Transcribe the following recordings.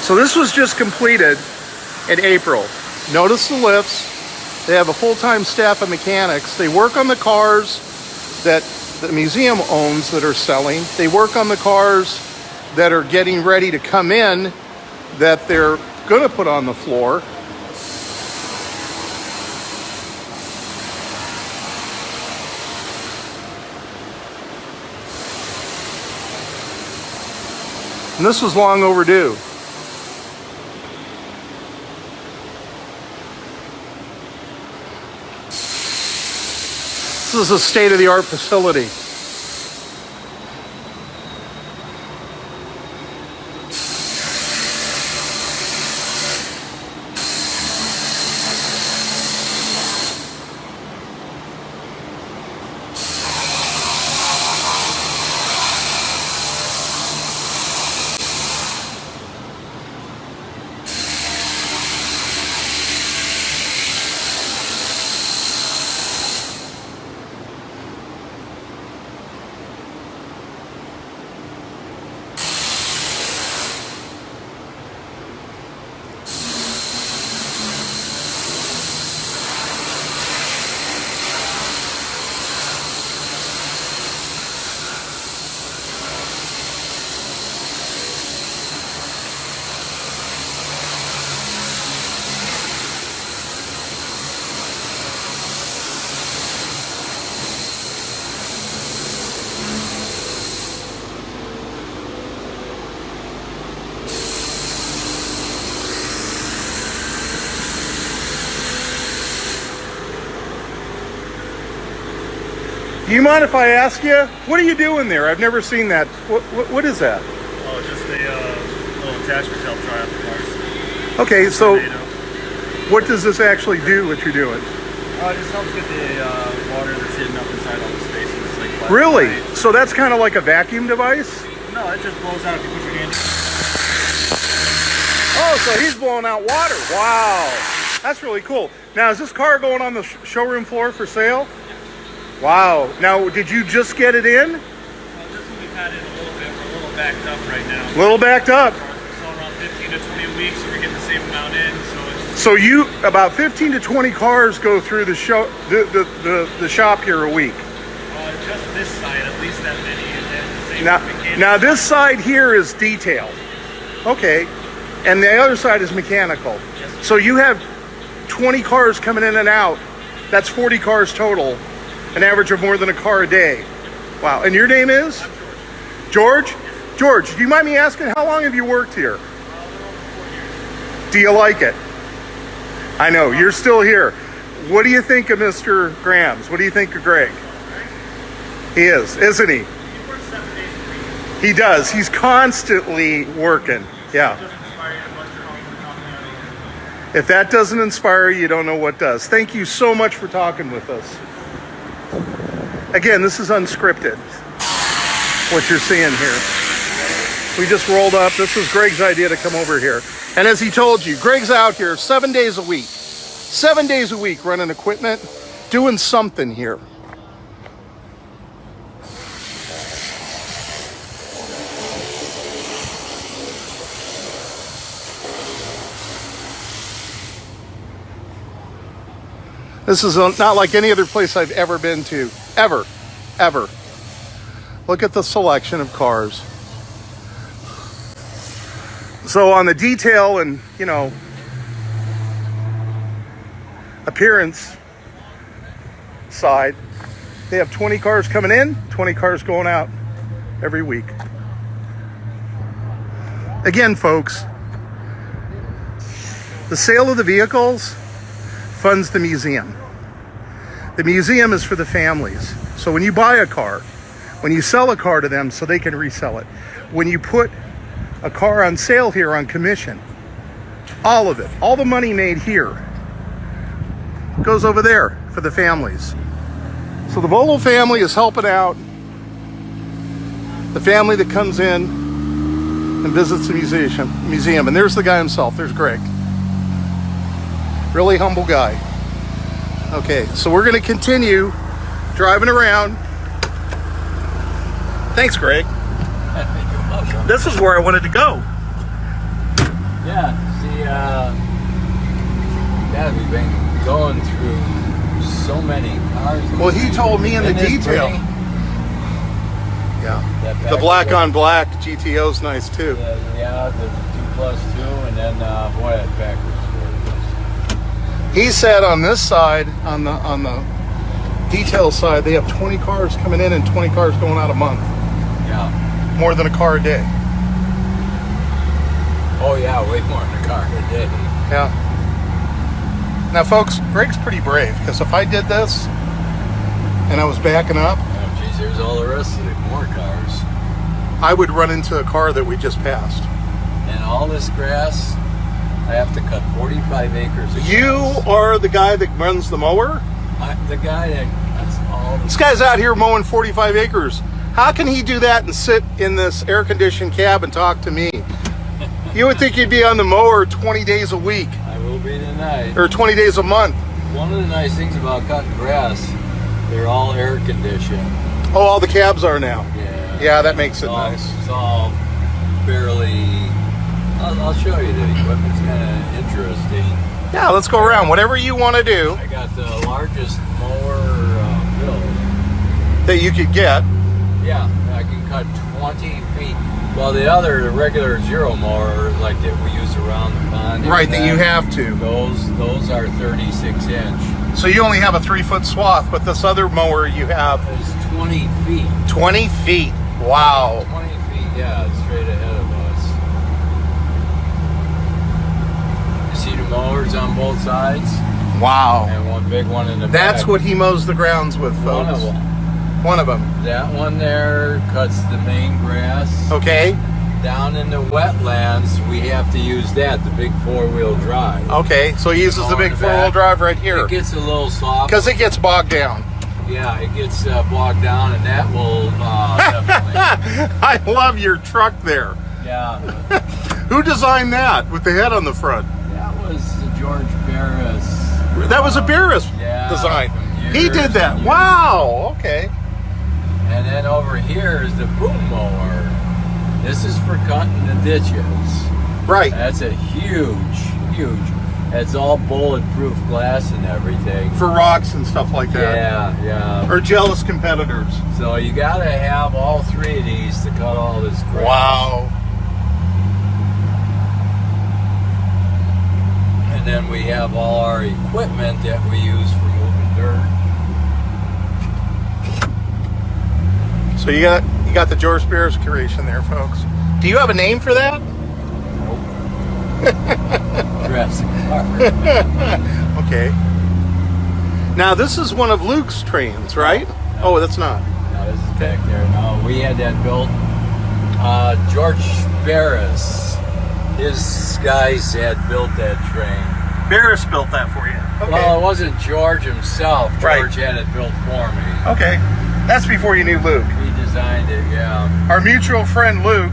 So this was just completed in April. Notice the lifts. They have a full-time staff of mechanics. They work on the cars that the museum owns that are selling. They work on the cars that are getting ready to come in that they're going to put on the floor. And this was long overdue. This is a state-of-the-art facility. Do you mind if I ask you, what are you doing there? I've never seen that. What is that? Oh, just a little attachment to help dry out the cars. Okay, so what does this actually do, what you're doing? It just helps get the water that's hidden up inside all the spaces. Like really? So that's kind of like a vacuum device? No, it just blows out if you put your hand in. Oh, so he's blowing out water. Wow. That's really cool. Now, is this car going on the showroom floor for sale? Wow. Now, did you just get it in? Well, just we've had it a little bit. We're a little backed up right now. A little backed up. So around 15 to 20 weeks, so we're getting the same amount in. So you, about 15 to 20 cars go through the show, the shop here a week. Just this side, at least that many. And then now this side here is detailed. Okay. And the other side is mechanical. Yes. So you have 20 cars coming in and out. That's 40 cars total. An average of more than a car a day. Wow. And your name is? George? George, do you mind me asking, how long have you worked here? A little over 4 years. Do you like it? I know, you're still here. What do you think of Mr. Grams? What do you think of Greg? He is, isn't he? He works 7 days a week. He does. He's constantly working. Yeah. If that doesn't inspire you, you don't know what does. Thank you so much for talking with us. Again, this is unscripted, what you're seeing here. We just rolled up. This was Greg's idea to come over here. And as he told you, Greg's out here 7 days a week. 7 days a week running equipment, doing something here. This is not like any other place I've ever been to. Ever. Look at the selection of cars. So on the detail and, appearance side, they have 20 cars coming in, 20 cars going out every week. Again, folks, the sale of the vehicles funds the museum. The museum is for the families. So when you buy a car, when you sell a car to them so they can resell it, when you put a car on sale here on commission, all of it, all the money made here goes over there for the families. So the Volo family is helping out the family that comes in and visits the museum. And there's the guy himself. There's Greg. Really humble guy. Okay, so we're going to continue driving around. Thanks, Greg. You're welcome. This is where I wanted to go. Yeah, see, yeah, we've been going through so many cars. Well, he told me in the Isn't this detail. pretty? Yeah. That The back black one. on black GTO's nice too. Yeah, the 2+2, and then boy, that backwards gorgeous. He said on this side, on the detail side, they have 20 cars coming in and 20 cars going out a month. Yeah. More than a car a day. Oh yeah, way more than a car a day. Yeah. Now, folks, Greg's pretty brave, because if I did this and I was backing up, Oh, geez, there's all the rest of it, more cars. I would run into a car that we just passed. And all this grass, I have to cut 45 acres of You grass. are the guy that runs the mower? The guy that cuts all This this. guy's out here mowing 45 acres. How can he do that and sit in this air-conditioned cab and talk to me? You would think you'd be on the mower 20 days a week, I will be tonight. or 20 days a month. One of the nice things about cutting grass, they're all air conditioned. Oh, all the cabs are now. Yeah. Yeah, that makes it It's all- nice. It's all fairly. I'll show you the equipment. It's kind of interesting. Yeah, let's go around. Whatever you want to do I got the largest mower build. that you could get. Yeah, I can cut 20 feet. Well, the regular zero mower, like that we use around the pond. Right, that you have to. Those are 36 inch. So you only have a 3-foot swath, but this other mower you have It's 20 feet. 20 feet. Wow. 20 feet, yeah, it's straight ahead of us. You see the mowers on both sides? Wow. And one big one in the back. That's what he mows the grounds with, folks. One of them. One of them. That one there cuts the main grass. Okay. Down in the wetlands, we have to use that, the big 4-wheel drive. Okay. So he uses the big 4-wheel drive right here. It gets a little soft. Because it gets bogged down. Yeah, it gets bogged down, and that will definitely. I love your truck there. Yeah. Who designed that with the head on the front? That was George Barris. That was a Barris Yeah, design. from He years did that. and years. Wow. Okay. And then over here is the boom mower. This is for cutting the ditches. Right. That's a huge. It's all bulletproof glass and everything. For rocks and stuff like that. Yeah. Or jealous competitors. So you gotta have all three of these to cut all this grass. Wow. And then we have all our equipment that we use for moving dirt. So you got the George Barris creation there, folks. Do you have a name for that? Jurassic Park. Okay. Now this is one of Luke's trains, right? Oh, that's not. No, this is back there. No, we had that built. George Barris, his guys had built that train. Barris built that for you. Okay. Well, it wasn't George himself. Right. George had it built for me. Okay. That's before you knew Luke. He designed it, yeah. Our mutual friend Luke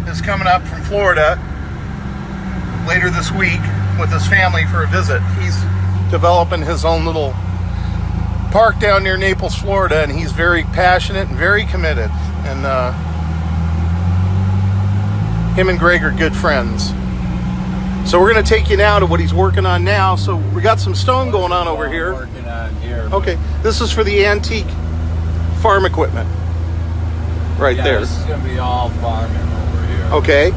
is coming up from Florida later this week with his family for a visit. He's developing his own little park down near Naples, Florida, and he's very passionate and very committed. And him and Greg are good friends. So we're going to take you now to what he's working on now. So we got some stone going on over here. Working on here. Okay, this is for the antique farm equipment. Right Yeah, there. this is going to be all farming over here. Okay.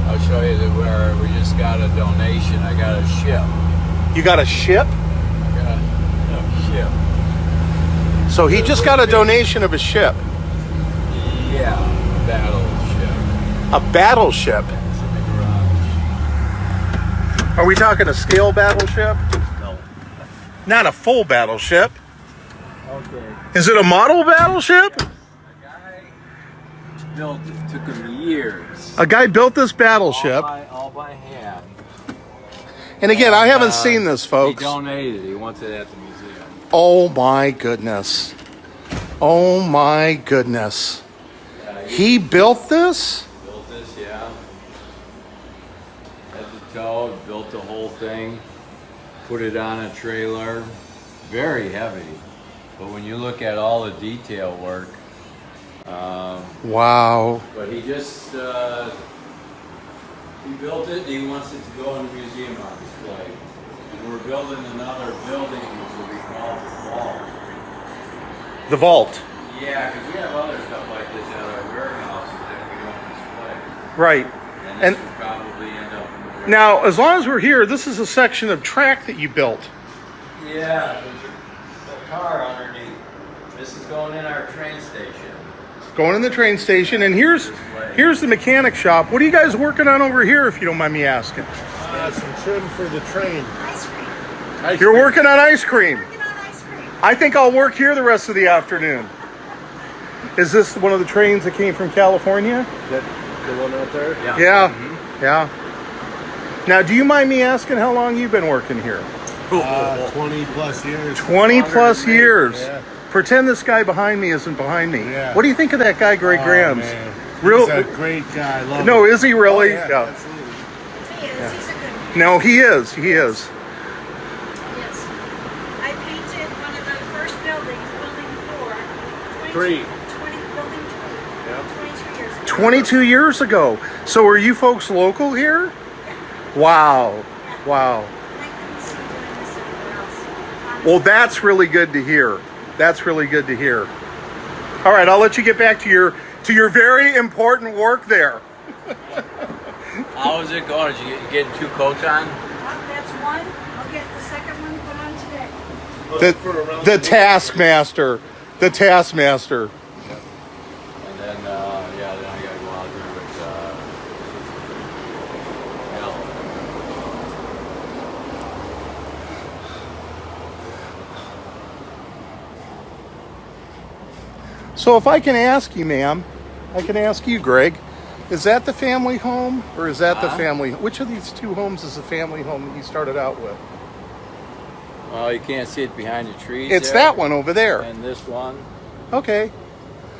I'll show you where we just got a donation. I got a ship. You got a ship? Got a ship. So he just got a donation of a ship. Yeah, battleship. A battleship? It's in the garage. Are we talking a scale battleship? No. Not a full battleship. Okay. Is it a model battleship? The guy built it. Took him years. A guy built this battleship. All by hand. And again, I haven't seen this, He folks. donated. He wants it at the museum. Oh my goodness. Oh my goodness. Yeah, He built this? built this, yeah. At the toe, built the whole thing. Put it on a trailer. Very heavy. But when you look at all the detail work, Wow. But he just he built it. And he wants it to go in the museum on display. And we're building another building which will be called the Vault. The vault. Yeah, because we have other stuff like this at our warehouses that we don't display. Right. And this will probably end up in the warehouse. Now, as long as we're here, this is a section of track that you built. Yeah, there's a car underneath. This is going in our train station. Going in the train station, and here's the mechanic shop. What are you guys working on over here, if you don't mind me asking? Some trim for the train. Ice cream. You're working on ice cream. Working on ice cream. I think I'll work here the rest of the afternoon. Is this one of the trains that came from California? That the one out there? Yeah. Yeah. Now, do you mind me asking how long you've been working here? 20 plus years. 20 plus years. Yeah. Pretend this guy behind me isn't behind me. Yeah. What do you think of that guy, Greg Grams? Man. Real? He's a great guy. I love No, him. is he really? Oh, yeah, absolutely. He is. He's a good one. No, he is. He is. Yes. I painted one of the first buildings, building 4. Three. 20, building 22 years ago. 22 years ago. So are you folks local here? Wow. Wow. I couldn't see doing this anywhere else. Honestly. Well, that's really good to hear. That's really good to hear. All right, I'll let you get back to your very important work there. How is it going? Did you getting 2 coats on? That's one. I'll get the second one put on today. The taskmaster. The taskmaster. And then, then I gotta go out there with So if I can ask you, ma'am, I can ask you, Greg, is that the family home or is that the family? Which of these two homes is the family home that you started out with? Well, you can't see it behind the trees. It's there. that one over there. And this one. Okay.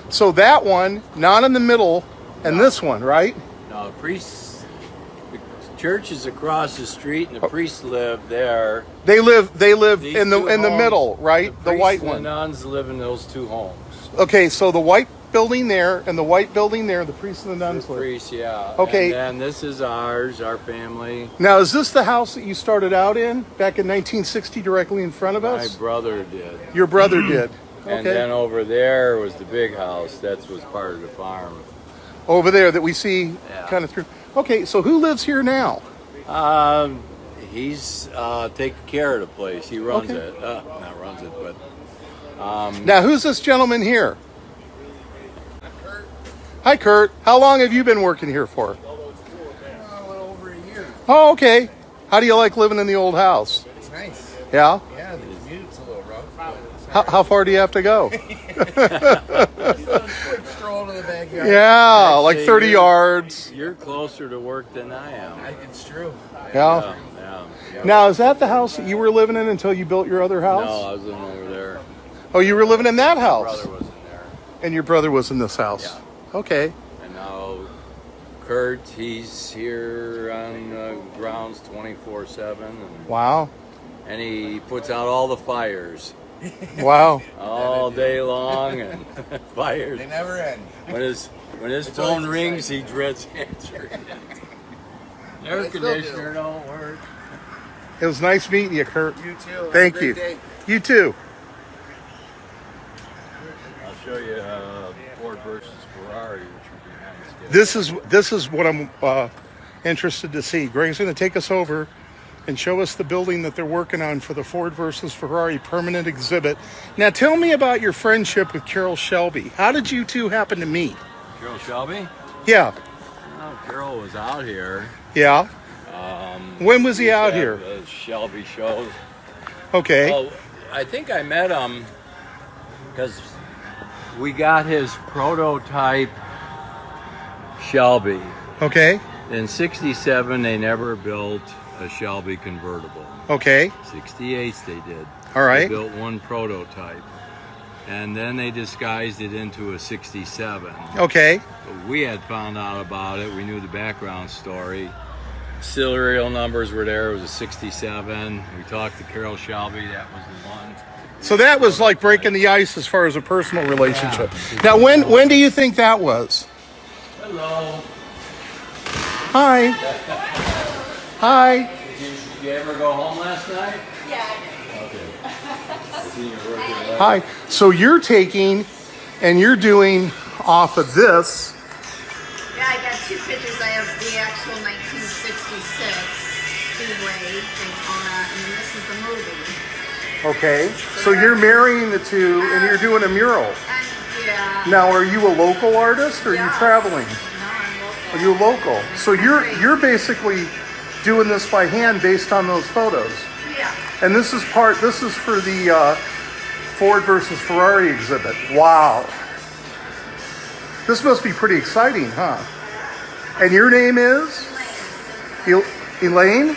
So that one, not in the middle, and this one, right? No, the church is across the street, and the priests live there. They live These in the two the homes, middle, right? The priests white and one. the nuns live in those 2 homes. Okay, so the white building there and the white building there, the priests and the nuns The live. priests, yeah. Okay. And then this is ours, our family. Now, is this the house that you started out in back in 1960, directly in front of My us? brother did. Your brother did. And Okay. then over there was the big house. That was part of the farm. Over there that we see Yeah. kind of through. Okay, so who lives here now? He's taking care of the place. He runs Okay. it. Not runs it, but Now, who's this gentleman here? Hi, Kurt. How long have you been working here for? A little over a year. Oh, okay. How do you like living in the old house? It's nice. Yeah? Yeah, the commute's a little rough. How far do you have to go? Quick stroll to the backyard. Yeah, like Actually, 30 you're- yards. you're closer to work than I am. It's true. Yeah. Yeah. Now, is that the house that you were living in until you built your other No, house? I was living over there. Oh, you were living in that My house? brother was in there. And your brother was in this house? Yeah. Okay. And now Kurt, he's here on grounds 24/7, Wow. and he puts out all the fires Wow. all day long, and fires. They never end. When his always phone rings, he dreads answering it. Air I still conditioner don't work. It was nice meeting you, Kurt. You too. Have a Thank great you. day. You too. I'll show you Ford versus Ferrari, which are behind schedule. This is what I'm interested to see. Greg's going to take us over and show us the building that they're working on for the Ford versus Ferrari permanent exhibit. Now, tell me about your friendship with Carroll Shelby. How did you two happen to meet? Carroll Shelby? Yeah. Oh, Carroll was out here. Yeah. When was he Used to out have here? the Shelby shows. Okay. Well, I think I met him because we got his prototype Shelby. Okay. In '67, they never built a Shelby convertible. Okay. '68 they did. All right. They built one prototype. And then they disguised it into a '67. Okay. But we had found out about it. We knew the background story. Serial numbers were there. It was a '67. We talked to Carroll Shelby. That was the one. So that was like breaking the ice as far as a personal relationship. Now, when do you think that was? Hello. Hi. Hi. Did you ever go home last night? Yeah, I did. Okay. I seen you working late. Hi. So you're taking and you're doing off of this. Yeah, I got two pictures. I have the actual 1966 Speedway Daytona, and then this is the movie. Okay. So you're marrying the two and you're doing a mural. And yeah. Now, are you a local artist or are you Yeah. traveling? No, I'm local. Are you local? So you're basically doing this by hand based on those photos. Yeah. And this is for the Ford versus Ferrari exhibit. Wow. This must be pretty exciting, huh? And your name is? Elaine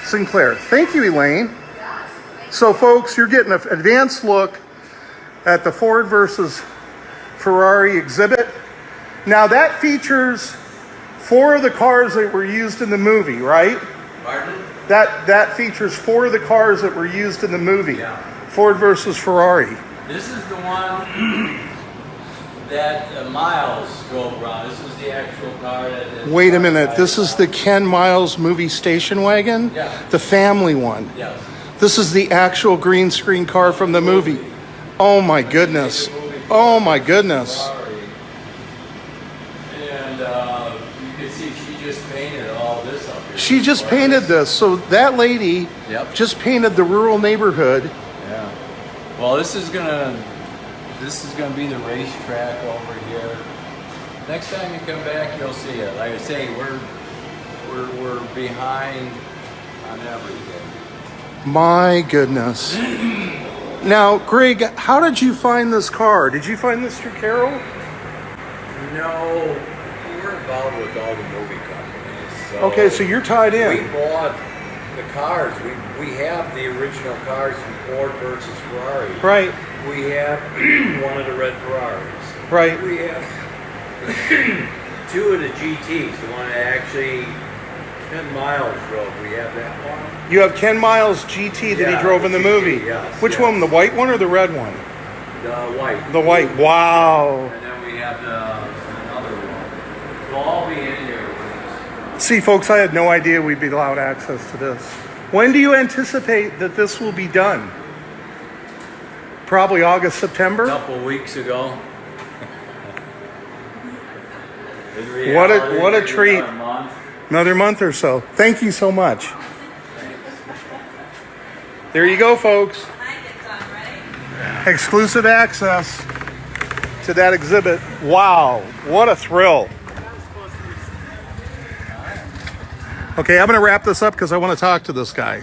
Sinclair. Thank you, Elaine. So folks, you're getting an advanced look at the Ford versus Ferrari exhibit. Now that features 4 of the cars that were used in the movie, right? Pardon? That features 4 of the cars that were used in the movie. Yeah. Ford versus Ferrari. This is the one that Miles drove around. This is the actual car that... Wait a minute, this is the Ken Miles movie station wagon? Yeah. The family one. Yes. This is the actual green screen car from the movie. Oh my goodness. Oh my goodness. Ferrari. And you can see she just painted all this up here. She just painted this. So that lady Yep. just painted the rural neighborhood. Yeah. Well, this is gonna be the racetrack over here. Next time you come back, you'll see it. Like I say, we're behind on everything. My goodness. Now, Greg, how did you find this car? Did you find this through Carol? No, we're involved with all the movie companies. So Okay, so you're tied we in. bought the cars. We have the original cars from Ford versus Ferrari. Right, We have one of the red Ferraris. right. We have 2 of the GTs, the one that actually Ken Miles drove. We have that one. You have Ken Miles GT that Yeah, he drove in the GT, movie. yes, Which yes. one, the white one or the red one? The white. The white. Wow. And then we have another one. They'll all be in here with us. See, folks, I had no idea we'd be allowed access to this. When do you anticipate that this will be done? Probably August, A September? couple weeks ago. In What a reality, treat. another month. Another month or so. Thank you so much. There you go, folks. Exclusive access to that exhibit. Wow, what a thrill. Okay, I'm going to wrap this up because I want to talk to this guy.